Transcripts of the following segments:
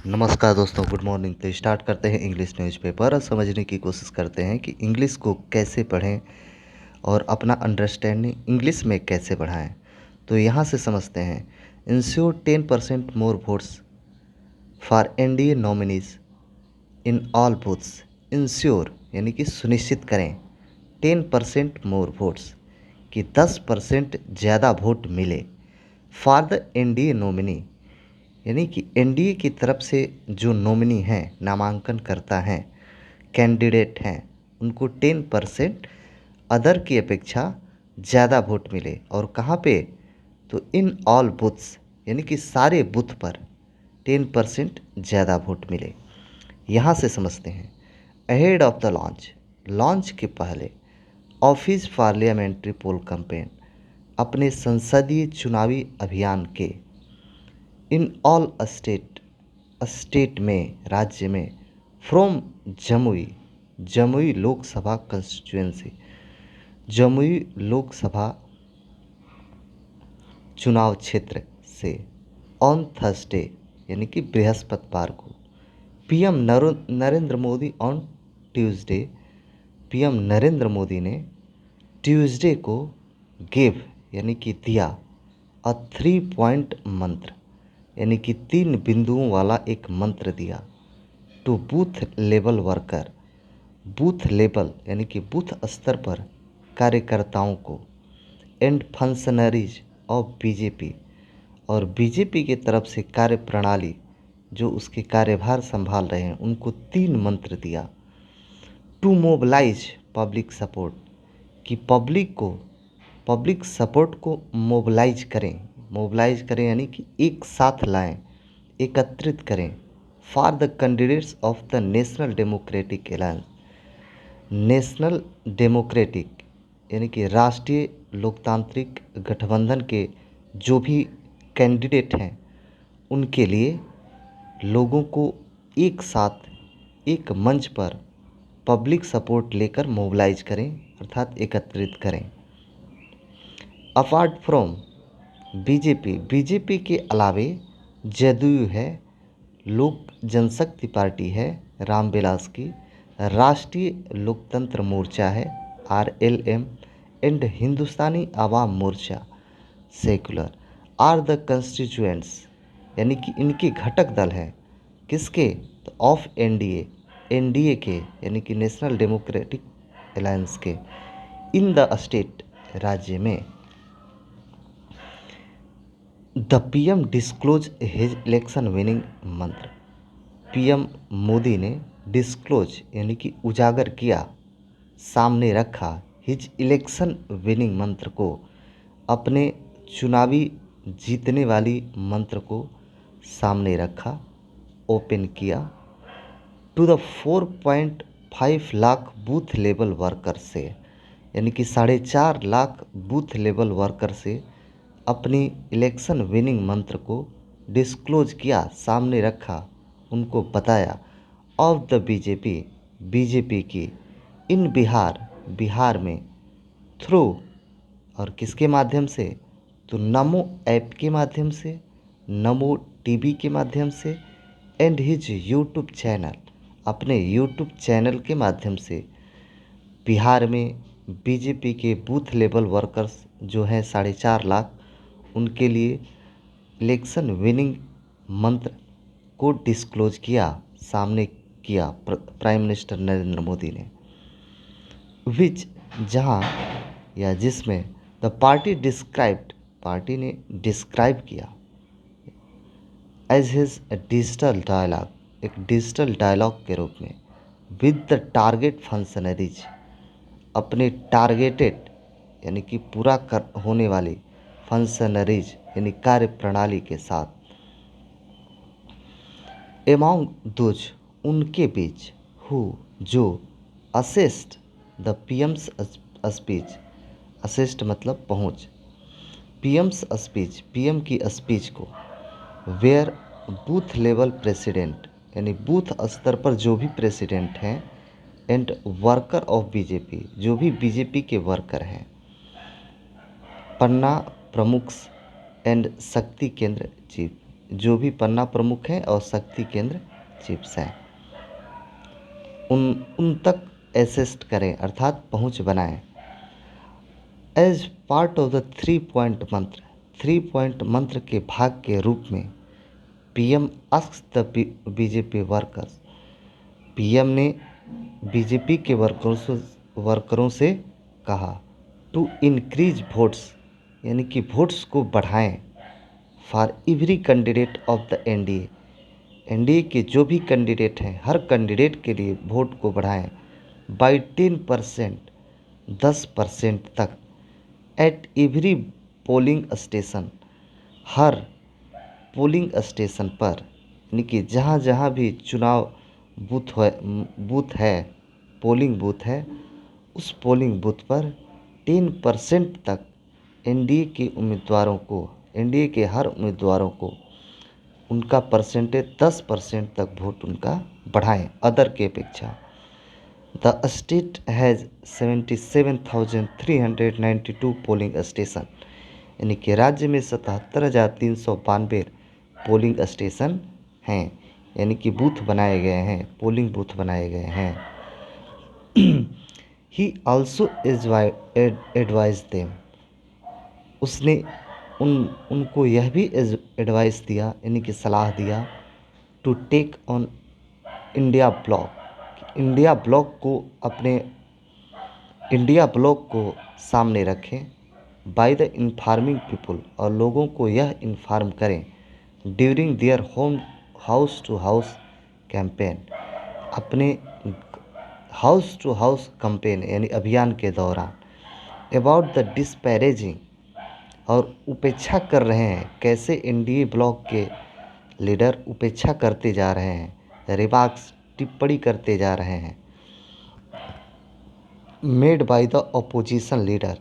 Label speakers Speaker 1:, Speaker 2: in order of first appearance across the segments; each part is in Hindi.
Speaker 1: नमस्कार दोस्तों, गुड मॉर्निंग। तो स्टार्ट करते हैं इंग्लिश न्यूज़पेपर और समझने की कोशिश करते हैं कि इंग्लिश को कैसे पढ़ें और अपना अंडरस्टैंडिंग इंग्लिश में कैसे बढ़ाएं। तो यहाँ से समझते हैं। Ensure 10% more votes for NDA nominees in all booths. Ensure यानी कि सुनिश्चित करें 10% मोर वोट्स कि 10% ज़्यादा वोट मिले फॉर द एनडीए नॉमिनी यानी कि एनडीए की तरफ से जो नॉमिनी हैं, नामांकन करता हैं, कैंडिडेट हैं, उनको 10% अदर की अपेक्षा ज़्यादा वोट मिले। और कहाँ पे? तो इन ऑल बूथ्स यानी कि सारे बूथ पर 10% ज़्यादा वोट मिले। यहाँ से समझते हैं। Ahead of the launch, launch के पहले ऑफिस पार्लियामेंट्री पोल कैंपेन, अपने संसदीय चुनावी अभियान के इन ऑल स्टेट में, राज्य में, फ्रॉम जमुई, जमुई लोकसभा कंस्टिट्यूएंसी, जमुई लोकसभा चुनाव क्षेत्र से, ऑन थर्सडे यानी कि बृहस्पतिवार को, PM Narendra Modi on Tuesday, PM Narendra Modi ने ट्यूसडे को गिव यानी कि दिया अ 3 पॉइंट मंत्र यानी कि 3 बिंदुओं वाला एक मंत्र दिया to booth level worker, booth level यानी कि बूथ स्तर पर कार्यकर्ताओं को, एंड फंक्शनरीज ऑफ बीजेपी, और बीजेपी की तरफ से कार्यप्रणाली जो उसके कार्यभार संभाल रहे हैं उनको 3 मंत्र दिया। टू मोबिलाइज पब्लिक सपोर्ट कि पब्लिक सपोर्ट को मोबिलाइज करें यानी कि एक साथ लाएं, एकत्रित करें। For the candidates of the national democratic alliance, national democratic यानी कि राष्ट्रीय लोकतांत्रिक गठबंधन के जो भी कैंडिडेट हैं उनके लिए लोगों को एक साथ एक मंच पर पब्लिक सपोर्ट लेकर मोबिलाइज करें, अर्थात एकत्रित करें। अपार्ट फ्रॉम बीजेपी के अलावे जदयू है, लोक जनशक्ति पार्टी है रामविलास की, राष्ट्रीय लोकतंत्र मोर्चा है RLM, and Hindustani Awam Morcha secular are the constituents यानी कि इनके घटक दल हैं। किसके? तो ऑफ एनडीए के यानी कि नेशनल डेमोक्रेटिक अलायंस के, इन द स्टेट राज्य में। The PM disclose his election winning मंत्र, पीएम मोदी ने डिस्क्लोज यानी कि उजागर किया, सामने रखा, हिज इलेक्शन विनिंग मंत्र को, अपने चुनावी जीतने वाली मंत्र को सामने रखा, ओपन किया। To the 4.5 lakh booth level worker से यानी कि 4.5 लाख बूथ लेवल वर्कर से अपनी इलेक्शन विनिंग मंत्र को डिस्क्लोज किया, सामने रखा, उनको बताया। ऑफ द बीजेपी की, इन बिहार में, थ्रू, और किसके माध्यम से? तो नमो ऐप के माध्यम से, नमो टीवी के माध्यम से, एंड हिज यूट्यूब चैनल, अपने यूट्यूब चैनल के माध्यम से बिहार में बीजेपी के बूथ लेवल वर्कर्स जो हैं 4.5 लाख, उनके लिए इलेक्शन विनिंग मंत्र को डिस्क्लोज किया, सामने किया प्राइम मिनिस्टर नरेंद्र मोदी ने। विच, जहाँ या जिसमें, द पार्टी ने डिस्क्राइब किया एज हिज डिजिटल डायलॉग, एक डिजिटल डायलॉग के रूप में, विद द टारगेट फंक्शनरीज, अपने टारगेटेड यानी कि पूरा होने वाली फंक्शनरीज यानी कार्य प्रणाली के साथ, एमॉन्ग दोज, उनके बीच, हु, जो, assist the PM's speech, assist मतलब पहुंच, पीएम्स स्पीच, पीएम की स्पीच को, वेयर बूथ लेवल प्रेसिडेंट यानी बूथ स्तर पर जो भी प्रेसिडेंट हैं, एंड वर्कर ऑफ बीजेपी, जो भी बीजेपी के वर्कर हैं, पन्ना प्रमुख एंड शक्ति केंद्र चीफ, जो भी पन्ना प्रमुख हैं और शक्ति केंद्र चिप्स हैं उन तक असिस्ट करें अर्थात पहुंच बनाएं। As part of the 3 point मंत्र के भाग के रूप में PM asked the BJP workers, PM ने बीजेपी के वर्करों से कहा टू इंक्रीज वोट्स, यानी कि वोट्स को बढ़ाएं for every candidate of the NDA, NDA के जो भी कैंडिडेट हैं हर कैंडिडेट के लिए वोट को बढ़ाएं बाई 10%, 10% तक at every polling station, her polling station पर, यानी कि जहाँ जहाँ भी चुनाव बूथ है पोलिंग बूथ है उस पोलिंग बूथ पर 10% तक एनडीए के उम्मीदवारों को, एनडीए के हर उम्मीदवारों को उनका परसेंटेज 10% तक वोट उनका बढ़ाएं अदर के अपेक्षा। The state has 77,392 polling station, यानी कि राज्य में 77,392 पोलिंग स्टेशन हैं, यानी कि बूथ बनाए गए हैं, पोलिंग बूथ बनाए गए हैं। ही ऑल्सो एडवाइज देम, उसने उनको यह भी एडवाइस दिया, यानी कि सलाह दिया to take on India bloc, India bloc को सामने रखें बाय द इन्फॉर्मिंग पीपल, और लोगों को यह इन्फॉर्म करें during their home house to house campaign, अपने हाउस टू हाउस कैंपेन यानी अभियान के दौरान अबाउट द डिस्पैरेजिंग, और उपेक्षा कर रहे हैं कैसे एनडीए ब्लॉक के लीडर उपेक्षा करते जा रहे हैं, रिमार्क्स टिप्पणी करते जा रहे हैं made by the opposition leader,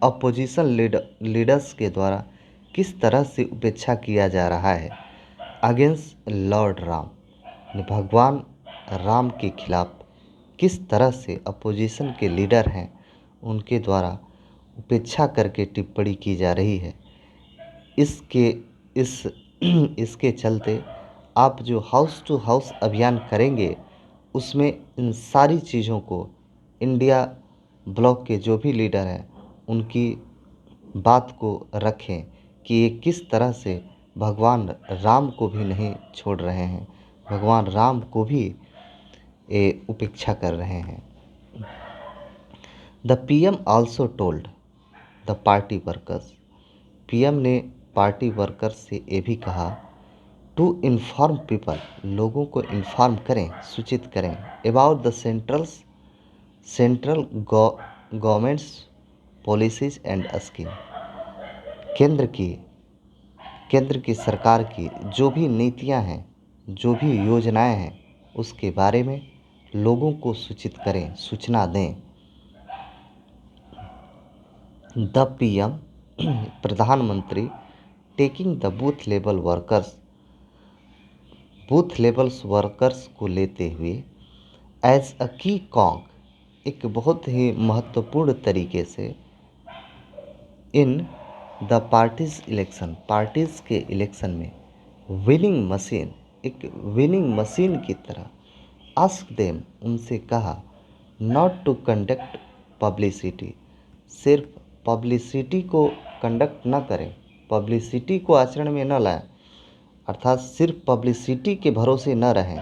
Speaker 1: opposition leaders के द्वारा किस तरह से उपेक्षा किया जा रहा है अगेंस्ट लॉर्ड राम, भगवान राम के खिलाफ किस तरह से अपोजिशन के लीडर हैं उनके द्वारा उपेक्षा करके टिप्पणी की जा रही है। इसके चलते आप जो हाउस टू हाउस अभियान करेंगे उसमें इन सारी चीज़ों को इंडिया ब्लॉक के जो भी लीडर हैं उनकी बात को रखें कि ये किस तरह से भगवान राम को भी नहीं छोड़ रहे हैं, भगवान राम को भी ये उपेक्षा कर रहे हैं। The PM also told the party workers, PM ने पार्टी वर्कर्स से ये भी कहा टू इन्फॉर्म पीपल, लोगों को इन्फॉर्म करें, सूचित करें about the central governments policies and scheme, केंद्र की सरकार की जो भी नीतियां हैं, जो भी योजनाएं हैं उसके बारे में लोगों को सूचित करें, सूचना दें। द पीएम प्रधानमंत्री taking the booth levels workers को लेते हुए एज अ की कॉन्ग, एक बहुत ही महत्वपूर्ण तरीके से in the parties election, parties के इलेक्शन में विनिंग मशीन, एक विनिंग मशीन की तरह आस्क देम, उनसे कहा नॉट टू कंडक्ट पब्लिसिटी, सिर्फ पब्लिसिटी को कंडक्ट न करें, पब्लिसिटी को आचरण में न लाएं, अर्थात सिर्फ पब्लिसिटी के भरोसे न रहें।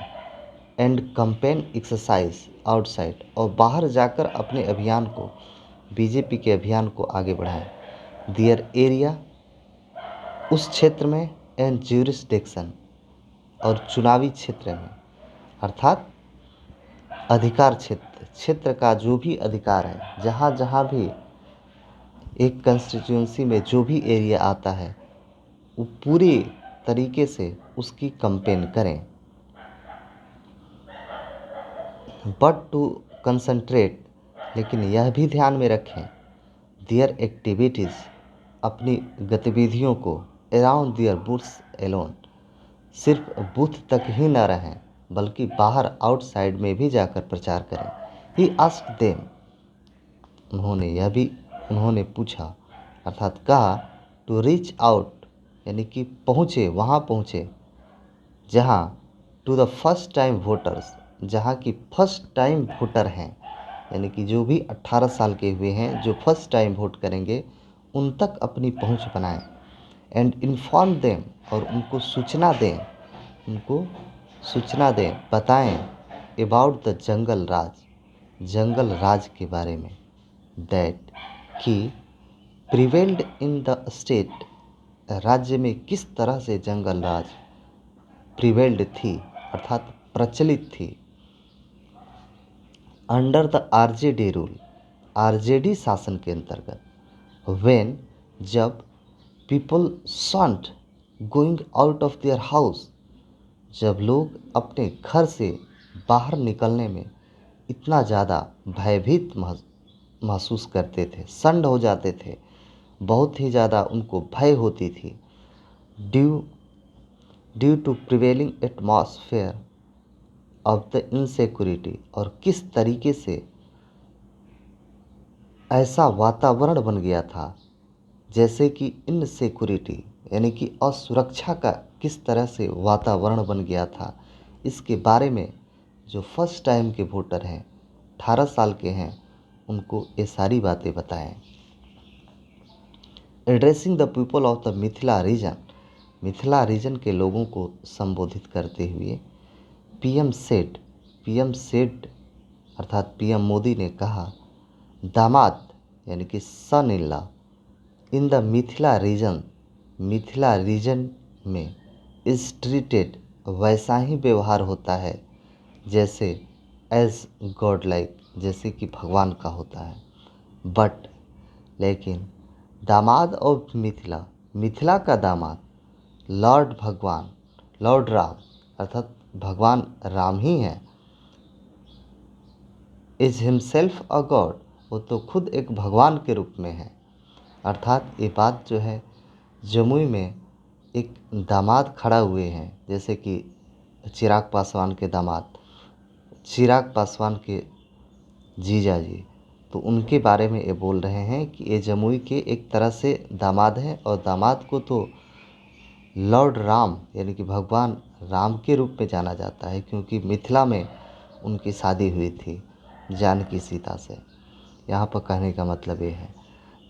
Speaker 1: एंड कैंपेन एक्सरसाइज आउटसाइड, और बाहर जाकर अपने अभियान को, बीजेपी के अभियान को आगे बढ़ाएं। दियर एरिया, उस क्षेत्र में, एंड ज्यूरिसडिक्शन, और चुनावी क्षेत्र में, अर्थात अधिकार क्षेत्र का जो भी अधिकार है, जहाँ जहाँ भी एक कंस्टिट्यूंसी में जो भी एरिया आता है वो पूरी तरीके से उसकी कैंपेन करें। बट टू कंसंट्रेट, लेकिन यह भी ध्यान में रखें देयर एक्टिविटीज़, अपनी गतिविधियों को अराउंड देयर बूथ्स एलोन, सिर्फ बूथ तक ही न रहें बल्कि बाहर आउटसाइड में भी जाकर प्रचार करें। ही आस्क्ड देम, उन्होंने पूछा अर्थात कहा टू रीच आउट यानी कि पहुँचे, वहाँ पहुँचे जहाँ to the first time voters, जहाँ की फर्स्ट टाइम वोटर हैं, यानी कि जो भी 18 साल के हुए हैं, जो फर्स्ट टाइम वोट करेंगे, उन तक अपनी पहुँच बनाएं। एंड इन्फॉर्म देम, और उनको सूचना दें, बताएं अबाउट द जंगल राज, जंगल राज के बारे में, दैट कि प्रिवेल्ड इन द स्टेट, राज्य में किस तरह से जंगल राज प्रिवेल्ड थी, अर्थात प्रचलित थी, under the RJD rule, RJD शासन के अंतर्गत, व्हेन, जब, people shan't going out of their house, जब लोग अपने घर से बाहर निकलने में इतना ज़्यादा भयभीत महसूस करते थे, सन्न हो जाते थे, बहुत ही ज़्यादा उनको भय होती थी, due to prevailing atmosphere of the insecurity, और किस तरीके से ऐसा वातावरण बन गया था जैसे कि इनसिक्योरिटी, यानी कि असुरक्षा का किस तरह से वातावरण बन गया था, इसके बारे में जो फर्स्ट टाइम के वोटर हैं, 18 साल के हैं, उनको ये सारी बातें बताएं। Addressing the people of the Mithila region, Mithila region के लोगों को संबोधित करते हुए पीएम सेड अर्थात पीएम मोदी ने कहा, दामाद यानी कि son in law in the Mithila region में इज ट्रीटेड, वैसा ही व्यवहार होता है जैसे एज गॉड लाइक, जैसे कि भगवान का होता है। बट, लेकिन, दामाद ऑफ मिथिला का दामाद, लॉर्ड राम अर्थात भगवान राम ही है, इज हिमसेल्फ अ गॉड, वो तो खुद एक भगवान के रूप में है। अर्थात ये बात जो है, जमुई में एक दामाद खड़ा हुए हैं, जैसे कि चिराग पासवान के दामाद, चिराग पासवान के जीजा जी, तो उनके बारे में ये बोल रहे हैं कि ये जमुई के एक तरह से दामाद हैं, और दामाद को तो लॉर्ड राम यानी कि भगवान राम के रूप में जाना जाता है, क्योंकि मिथिला में उनकी शादी हुई थी जानकी सीता से। यहाँ पर कहने का मतलब ये है,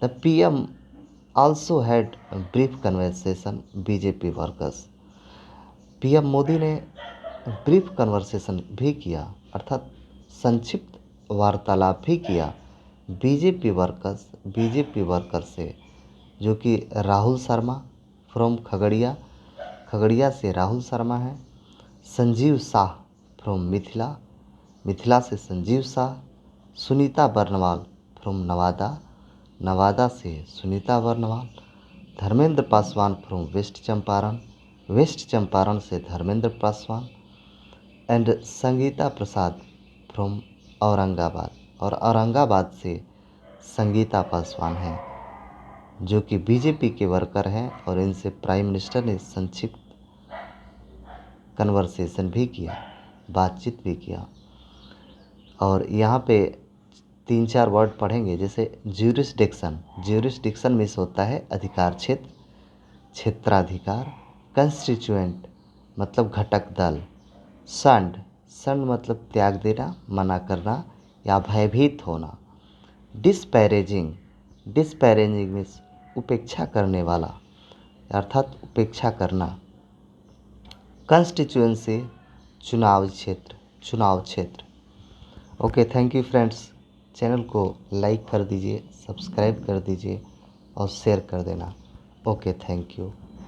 Speaker 1: the PM also had brief conversation BJP workers, PM Modi ने ब्रीफ कन्वर्सेशन भी किया, अर्थात संक्षिप्त वार्तालाप भी किया बीजेपी वर्कर से, जो कि राहुल शर्मा फ्रॉम खगड़िया से राहुल शर्मा है, संजीव शाह फ्रॉम मिथिला से संजीव शाह, सुनीता बर्नवाल फ्रॉम नवादा से सुनीता बर्नवाल, धर्मेंद्र पासवान फ्रॉम वेस्ट चंपारण से Dharmendra Paswan, and Sangeeta Prasad from Aurangabad, और औरंगाबाद से संगीता पासवान हैं, जो कि बीजेपी के वर्कर हैं, और इनसे प्राइम मिनिस्टर ने संक्षिप्त कन्वर्सेशन भी किया, बातचीत भी किया। और यहाँ पे 3-4 वर्ड पढ़ेंगे, जैसे ज्यूरिसडिक्शन में से होता है अधिकार क्षेत्र, क्षेत्राधिकार, कंस्टिट्यूएंट मतलब घटक दल, सन मतलब त्याग देना, मना करना या भयभीत होना, डिस्पैरेजिंग मीन्स उपेक्षा करने वाला अर्थात उपेक्षा करना, कंस्टिट्यूएंसी चुनाव क्षेत्र। Okay, thank you friends, channel को लाइक कर दीजिए, सब्सक्राइब कर दीजिए और शेयर कर देना। Okay, thank you.